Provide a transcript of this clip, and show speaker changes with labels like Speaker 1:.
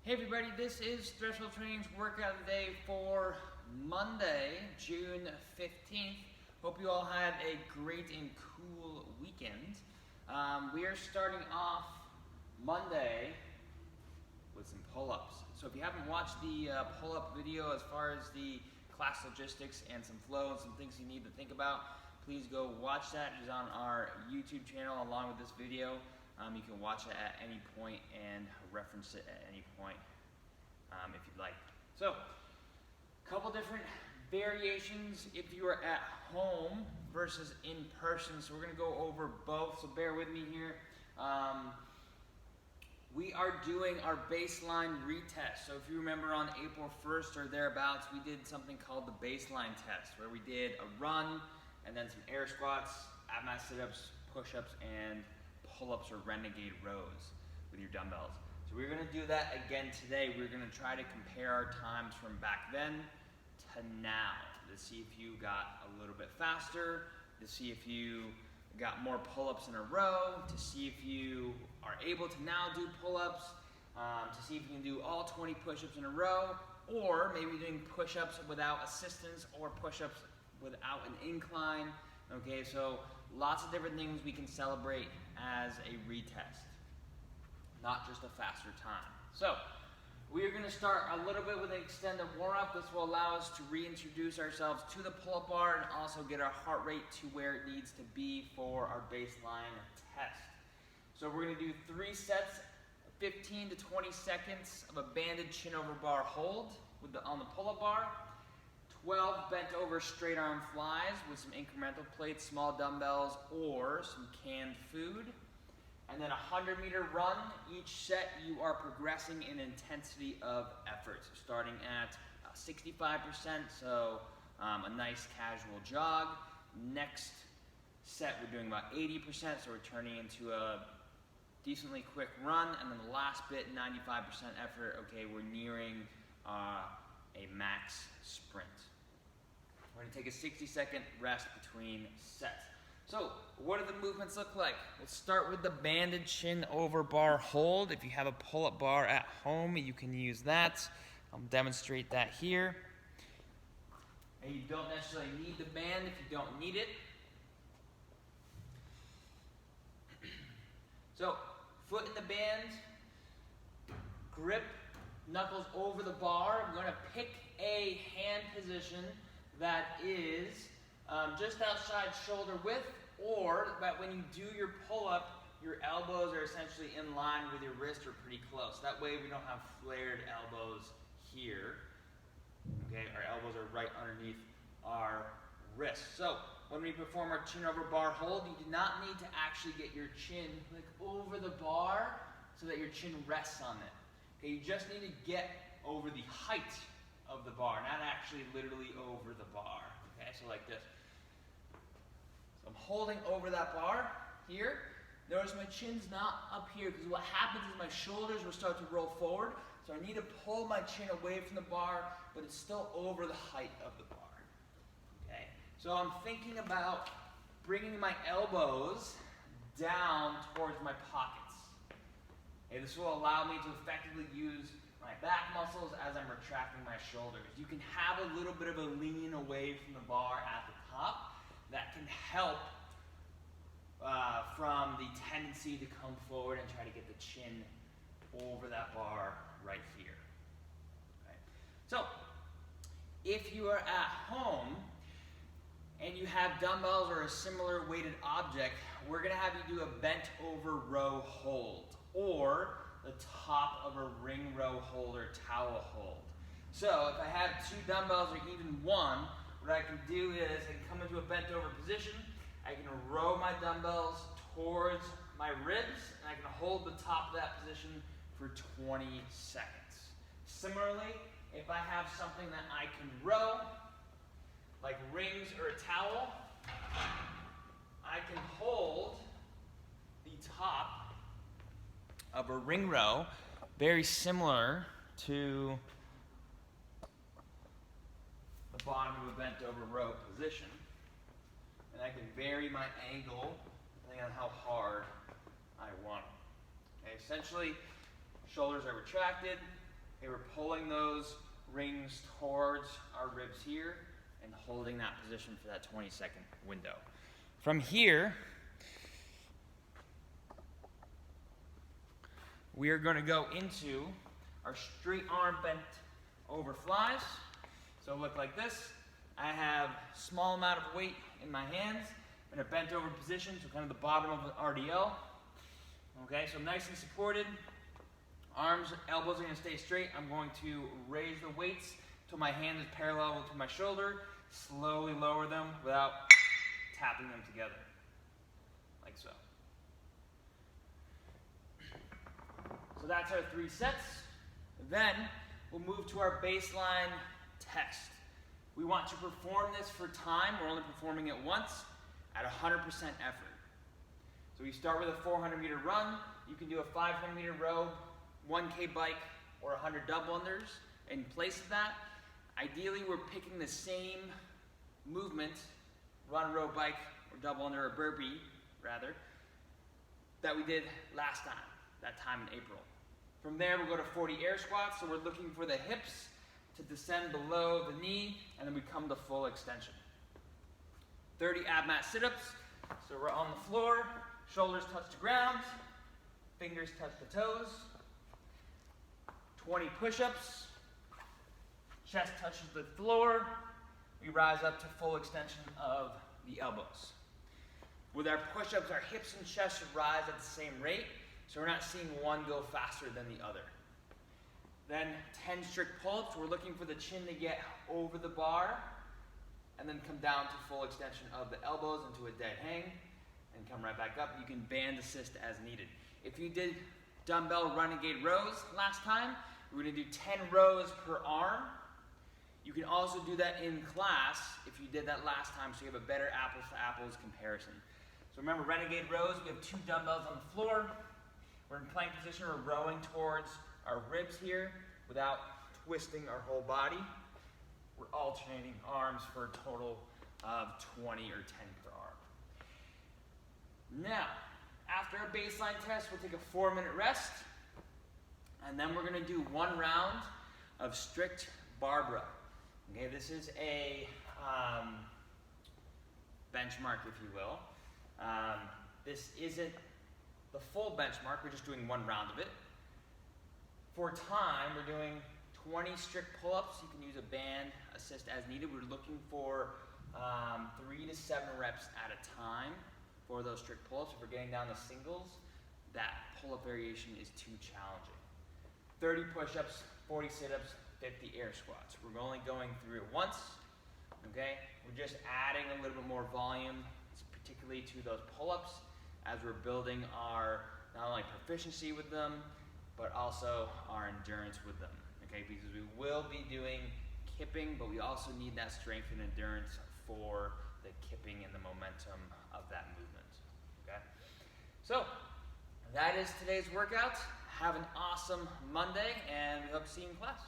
Speaker 1: Hey everybody, this is Threshold Training's workout of the day for Monday, June 15th. Hope you all had a great and cool weekend. We are starting off Monday with some pull-ups. So if you haven't watched the pull-up video as far as the class logistics and some flow and some things you need to think about, please go watch that. It is on our YouTube channel along with this video. You can watch it at any point and reference it at any point if you'd like. So, a couple different variations if you are at home versus in person. So we're going to go over both, so bear with me here. We are doing our baseline retest. So if you remember on April 1st or thereabouts, we did something called the baseline test, where we did a run and then some air squats, ab mat sit-ups, push-ups, and pull-ups or Renegade Rows with your dumbbells. So we're going to do that again today. We're going to try to compare our times from back then to now to see if you got a little bit faster, to see if you got more pull-ups in a row, to see if you are able to now do pull-ups, to see if you can do all 20 push-ups in a row, or maybe doing push-ups without assistance or push-ups without an incline. Okay, so lots of different things we can celebrate as a retest, not just a faster time. So we are going to start a little bit with an extended warm-up. This will allow us to reintroduce ourselves to the pull-up bar and also get our heart rate to where it needs to be for our baseline test. So we're going to do 3 sets, 15 to 20 seconds of a banded chin over bar hold on the pull-up bar. 12 bent over straight arm flies with some incremental plates, small dumbbells, or some canned food. And then a 100-meter run. Each set you are progressing in intensity of effort. So starting at 65%, so a nice casual jog. Next set we're doing about 80%, so we're turning into a decently quick run. And then the last bit, 95% effort. Okay, we're nearing a max sprint. We're going to take a 60-second rest between sets. So, what do the movements look like? We'll start with the banded chin over bar hold. If you have a pull-up bar at home, you can use that. I'll demonstrate that here. And you don't necessarily need the band if you don't need it. So, foot in the band, grip, knuckles over the bar. I'm going to pick a hand position that is just outside shoulder width, or that when you do your pull-up, your elbows are essentially in line with your wrist or pretty close. That way we don't have flared elbows here. Okay, our elbows are right underneath our wrists. So when we perform our chin over bar hold, you do not need to actually get your chin like over the bar so that your chin rests on it. Okay, you just need to get over the height of the bar, not actually literally over the bar. Okay, so like this. So I'm holding over that bar here. Notice my chin's not up here, because what happens is my shoulders will start to roll forward. So I need to pull my chin away from the bar, but it's still over the height of the bar. Okay, so I'm thinking about bringing my elbows down towards my pockets. Okay, this will allow me to effectively use my back muscles as I'm retracting my shoulders. You can have a little bit of a lean away from the bar at the top. That can help from the tendency to come forward and try to get the chin over that bar right here. Okay. So, if you are at home and you have dumbbells or a similar weighted object, we're going to have you do a bent over row hold, or the top of a ring row hold or towel hold. So if I have 2 dumbbells or even one, what I can do is I can come into a bent over position, I can row my dumbbells towards my ribs, and I can hold the top of that position for 20 seconds. Similarly, if I have something that I can row, like rings or a towel, I can hold the top of a ring row, very similar to the bottom of a bent over row position. And I can vary my angle depending on how hard I want it. Okay, essentially, shoulders are retracted, Okay, we're pulling those rings towards our ribs here and holding that position for that 20-second window. From here, we are going to go into our straight arm bent over flies. So it'll look like this. I have a small amount of weight in my hands in a bent over position, so kind of the bottom of the RDL. Okay, so nice and supported. Arms, elbows are going to stay straight. I'm going to raise the weights till my hand is parallel to my shoulder. Slowly lower them without tapping them together, like so. So that's our 3 sets. Then we'll move to our baseline test. We want to perform this for time. We're only performing it once at 100% effort. So we start with a 400-meter run. You can do a 500-meter row, 1K bike, or 100 double unders in place of that. Ideally, we're picking the same movement, run, row, bike, or double under, or burpee, rather, that we did last time, that time in April. From there, we'll go to 40 air squats. So we're looking for the hips to descend below the knee, and then we come to full extension. 30 ab mat sit-ups. So we're on the floor, shoulders touch the ground, fingers touch the toes. 20 push-ups, chest touches the floor. We rise up to full extension of the elbows. With our push-ups, our hips and chest should rise at the same rate, so we're not seeing one go faster than the other. Then 10 strict pull-ups. We're looking for the chin to get over the bar and then come down to full extension of the elbows into a dead hang and come right back up. You can band assist as needed. If you did dumbbell Renegade Rows last time, we're going to do 10 rows per arm. You can also do that in class if you did that last time, so you have a better apples to apples comparison. So remember, Renegade Rows, we have 2 dumbbells on the floor. We're in plank position. We're rowing towards our ribs here without twisting our whole body. We're alternating arms for a total of 20 or 10 per arm. Now, after a baseline test, we'll take a 4-minute rest, and then we're going to do 1 round of strict barbell. Okay, this is a benchmark, if you will. This isn't the full benchmark, we're just doing 1 round of it. For time, we're doing 20 strict pull-ups. You can use a band assist as needed. We're looking for 3 to 7 reps at a time for those strict pull-ups. If we're getting down to singles, that pull-up variation is too challenging. 30 push-ups, 40 sit-ups, 50 air squats. We're only going through it once, okay? We're just adding a little bit more volume, particularly to those pull-ups, as we're building our not only proficiency with them, but also our endurance with them, okay? Because we will be doing kipping, but we also need that strength and endurance for the kipping and the momentum of that movement, okay? So, that is today's workout. Have an awesome Monday, and we hope to see you in class.